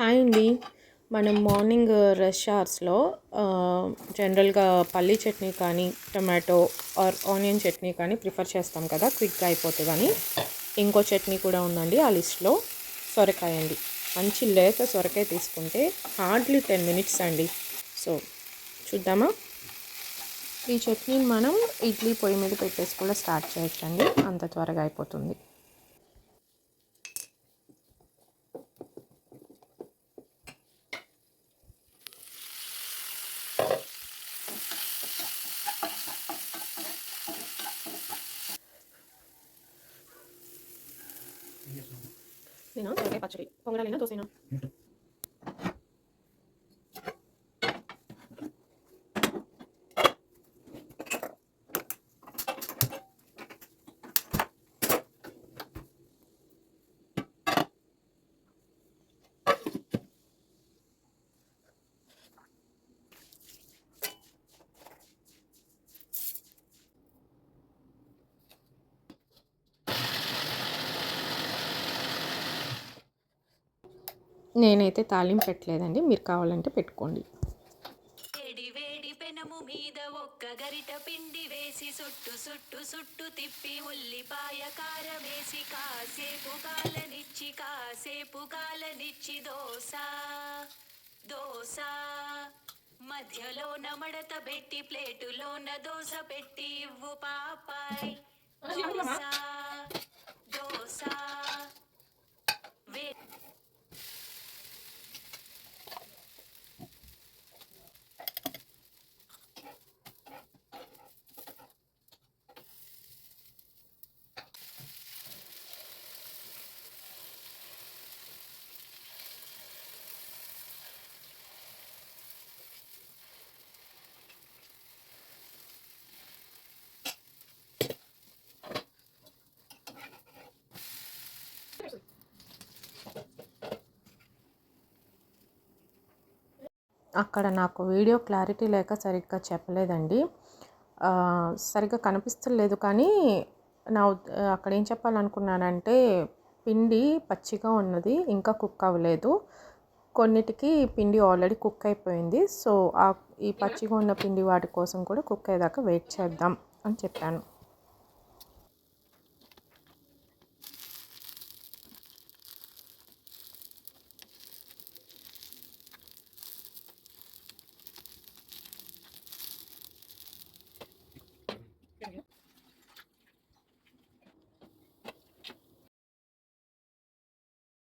Hi అండి. మనం morning rush అవర్స్లో జనరల్గా పల్లీ చట్నీ కానీ టమాటో ఆర్ ఆనియన్ చట్నీ కానీ ప్రిఫర్ చేస్తాం కదా, క్విక్గా అయిపోతుందని. ఇంకో చట్నీ కూడా ఉందండి ఆ లిస్ట్లో, సొరకాయ అండి. మంచి లేత సొరకాయ తీసుకుంటే హార్డ్లీ 10 minutes అండి. సో చూద్దామా. ఈ చట్నీని మనం ఇడ్లీ పొయ్యి మీద పెట్టేసి కూడా స్టార్ట్ చేయొచ్చండి, అంత త్వరగా అయిపోతుంది. నేనా సొరకాయ పచ్చడి పొంగడాలైనా దోసైనా. నేనైతే తాలింపు పెట్టలేదండి, మీరు కావాలంటే పెట్టుకోండి. వేడి వేడి పెనము మీద ఒక్క గరిట పిండి వేసి సుట్టు సుట్టు సుట్టు తిప్పి ఉల్లిపాయ కారమేసి కాసేపు కాలనిచ్చి దోస దోస మధ్యలోన మడత పెట్టి ప్లేటులోన దోస పెట్టి ఇవ్వు పాపాయ్ దోస దోస వే అక్కడ నాకు వీడియో క్లారిటీ లేక సరిగ్గా చెప్పలేదండి. సరిగ్గా కనిపిస్తలేదు, కానీ అక్కడ ఏం చెప్పాలనుకున్నానంటే, పిండి పచ్చిగా ఉన్నది, ఇంకా కుక్ అవ్వలేదు. కొన్నిటికి పిండి ఆల్రెడీ కుక్ అయిపోయింది. సో ఈ పచ్చిగా ఉన్న పిండి వాటి కోసం కూడా కుక్ అయ్యేదాకా వెయిట్ చేద్దాం అని చెప్పాను.